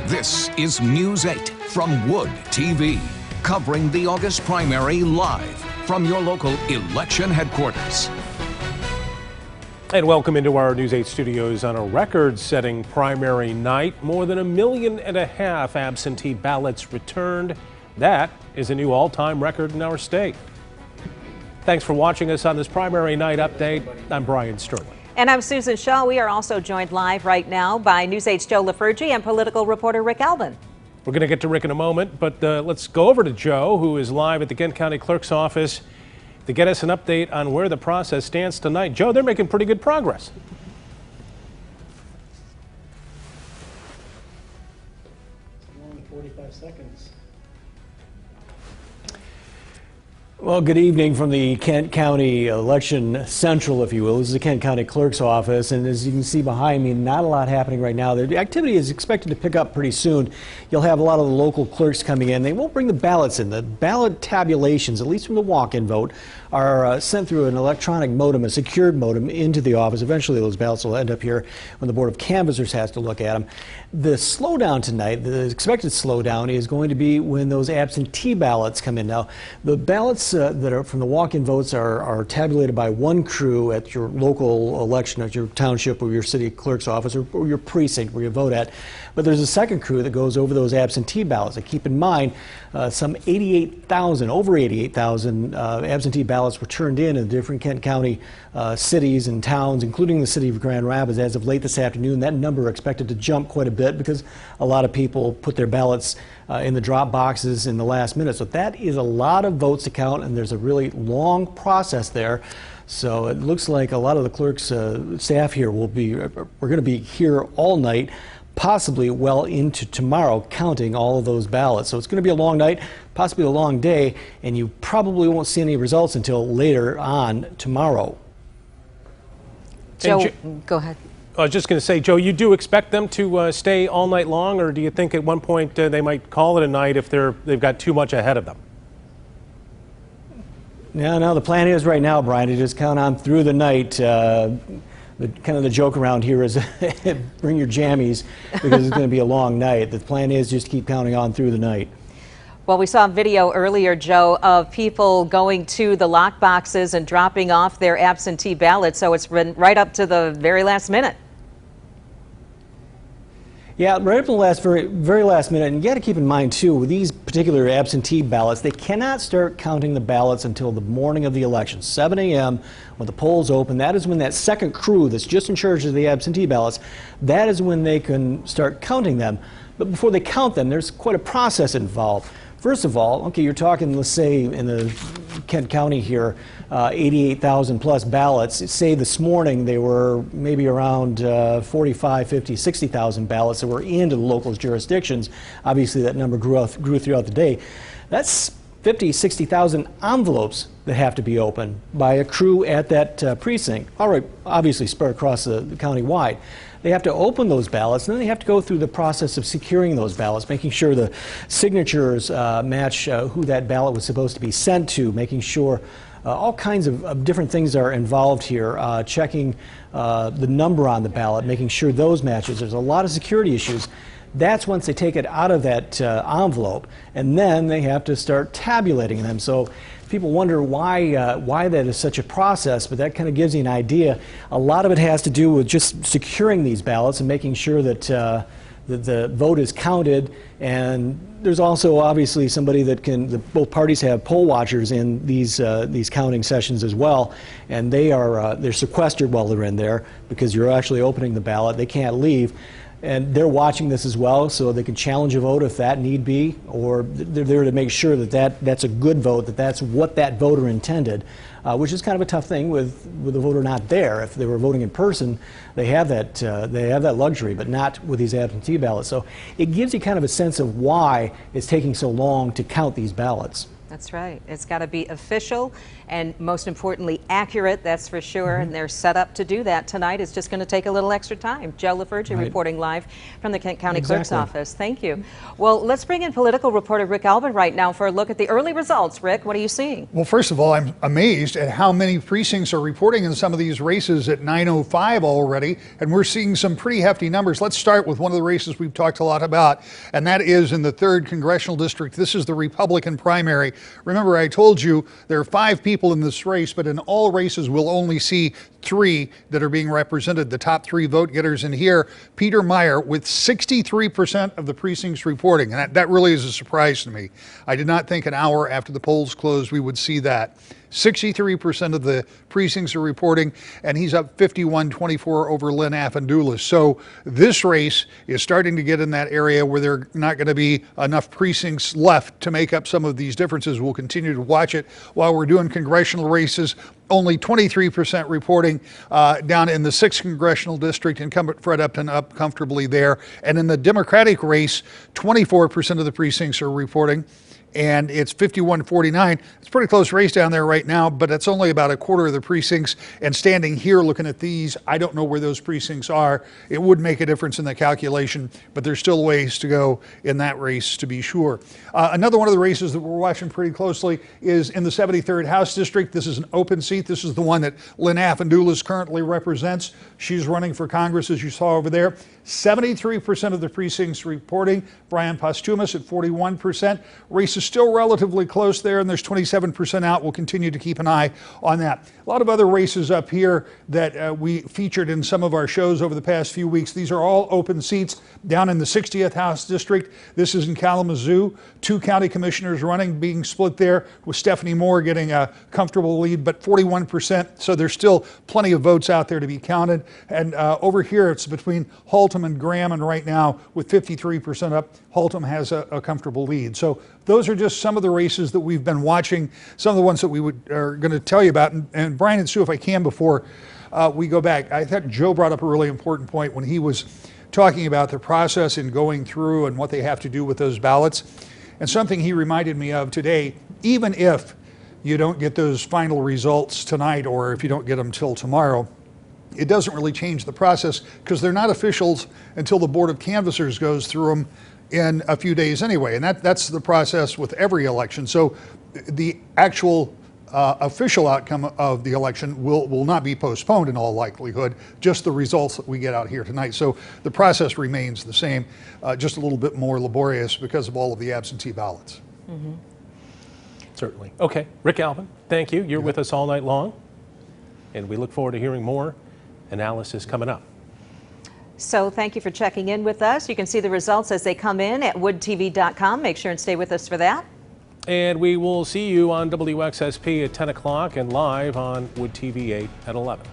This is News 8 from Wood TV, covering the August primary live from your local election headquarters. And welcome into our News 8 studios on a record-setting primary night. More than 1.5 million absentee ballots returned. That is a new all-time record in our state. Thanks for watching us on this primary night update. I'm Brian Sterling. And I'm Susan Shaw. We are also joined live right now by News 8's Joe LaFurgey and political reporter Rick Alvin. We're going to get to Rick in a moment, but let's go over to Joe, who is live at the Kent County Clerk's office to get us an update on where the process stands tonight. Joe, they're making pretty good progress. Only 45 seconds. Well, good evening from the Kent County Election Central, if you will. This is the Kent County Clerk's office, and as you can see behind me, not a lot happening right now. The activity is expected to pick up pretty soon. You'll have a lot of the local clerks coming in. They won't bring the ballots in. The ballot tabulations, at least from the walk-in vote, are sent through an electronic modem, a secured modem, into the office. Eventually, those ballots will end up here when the Board of Canvassers has to look at them. The slowdown tonight, the expected slowdown, is going to be when those absentee ballots come in. Now, the ballots that are from the walk-in votes are tabulated by one crew at your local election, at your township or your city clerk's office or your precinct where you vote at. But there's a second crew that goes over those absentee ballots. And keep in mind, some 88,000, over 88,000 absentee ballots were turned in different Kent County cities and towns, including the city of Grand Rapids, as of late this afternoon. That number is expected to jump quite a bit because a lot of people put their ballots in the drop boxes in the last minute. So that is a lot of votes to count, and there's a really long process there. So it looks like a lot of the clerk's staff here we're going to be here all night, possibly well into tomorrow, counting all of those ballots. So it's going to be a long night, possibly a long day, and you probably won't see any results until later on tomorrow. Joe, go ahead. I was just going to say, Joe, you do expect them to stay all night long, or do you think at one point they might call it a night if they've got too much ahead of them? No, the plan is right now, Brian, to just count on through the night. The joke around here is bring your jammies because it's going to be a long night. The plan is just keep counting on through the night. Well, we saw a video earlier, Joe, of people going to the lock boxes and dropping off their absentee ballots, so it's been right up to the very last minute. Yeah, right up to the very last minute. And you got to keep in mind, too, with these particular absentee ballots, they cannot start counting the ballots until the morning of the election, 7 a.m. when the polls open. That is when that second crew that's just in charge of the absentee ballots, that is when they can start counting them. But before they count them, there's quite a process involved. First of all, okay, you're talking, let's say, in the Kent County here, 88,000 plus ballots. Say this morning they were maybe around 45, 50, 60,000 ballots that were into the local jurisdictions. Obviously, that number grew throughout the day. That's 50, 60,000 envelopes that have to be opened by a crew at that precinct. All right, obviously spread across the county wide. They have to open those ballots, and then they have to go through the process of securing those ballots, making sure the signatures match who that ballot was supposed to be sent to, making sure all kinds of different things are involved here, checking the number on the ballot, making sure those matches. There's a lot of security issues. That's once they take it out of that envelope, and then they have to start tabulating them. So people wonder why that is such a process, but that kind of gives you an idea. A lot of it has to do with just securing these ballots and making sure that the vote is counted. And there's also obviously somebody that both parties have poll watchers in these counting sessions as well, and they're sequestered while they're in there because you're actually opening the ballot. They can't leave. And they're watching this as well, so they can challenge a vote if that need be, or they're there to make sure that's a good vote, that's what that voter intended, which is kind of a tough thing with the voter not there. If they were voting in person, they have that luxury, but not with these absentee ballots. So it gives you kind of a sense of why it's taking so long to count these ballots. That's right. It's got to be official and most importantly accurate, that's for sure. And they're set up to do that tonight. It's just going to take a little extra time. Joe LaFerge reporting live from the Kent County Clerk's office. Thank you. Well, let's bring in political reporter Rick Albin right now for a look at the early results. Rick, what are you seeing? Well, first of all, I'm amazed at how many precincts are reporting in some of these races at 9:05 already, and we're seeing some pretty hefty numbers. Let's start with one of the races we've talked a lot about, and that is in the 3rd Congressional District. This is the Republican primary. Remember, I told you there are 5 people in this race, but in all races we'll only see 3 that are being represented. The top 3 vote getters in here, Peter Meyer with 63% of the precincts reporting, and that really is a surprise to me. I did not think an hour after the polls closed we would see that. 63% of the precincts are reporting, and he's up 51-24 over Lynn Affendulis. So this race is starting to get in that area where there are not going to be enough precincts left to make up some of these differences. We'll continue to watch it while we're doing congressional races. Only 23% reporting down in the 6th Congressional District. Incumbent Fred Upton up comfortably there. And in the Democratic race, 24% of the precincts are reporting, and it's 51-49. It's a pretty close race down there right now, but it's only about a quarter of the precincts. And standing here looking at these, I don't know where those precincts are. It would make a difference in the calculation, but there's still ways to go in that race to be sure. Another one of the races that we're watching pretty closely is in the 73rd House District. This is an open seat. This is the one that Lynn Affendulis currently represents. She's running for Congress, as you saw over there. 73% of the precincts reporting. Brian Postumus at 41%. Race is still relatively close there, and there's 27% out. We'll continue to keep an eye on that. A lot of other races up here that we featured in some of our shows over the past few weeks. These are all open seats down in the 60th House District. This is in Kalamazoo. 2 county commissioners running, being split there, with Stephanie Moore getting a comfortable lead, but 41%. So there's still plenty of votes out there to be counted. And over here, it's between Haltom and Graham, and right now, with 53% up, Haltom has a comfortable lead. So those are just some of the races that we've been watching, some of the ones that we are going to tell you about. And Brian and Sue, if I can, before we go back, I thought Joe brought up a really important point when he was talking about the process in going through and what they have to do with those ballots. And something he reminded me of today, even if you don't get those final results tonight, or if you don't get them till tomorrow, it doesn't really change the process, because they're not officials until the Board of Canvassers goes through them in a few days anyway. And that's the process with every election. So the actual official outcome of the election will not be postponed in all likelihood, just the results that we get out here tonight. So the process remains the same, just a little bit more laborious because of all of the absentee ballots. Certainly. Okay, Rick Albin, thank you. You're with us all night long, and we look forward to hearing more analysis coming up. So thank you for checking in with us. You can see the results as they come in at woodtv.com. Make sure and stay with us for that. And we will see you on WXSP at 10 o'clock and live on Wood TV 8 at 11.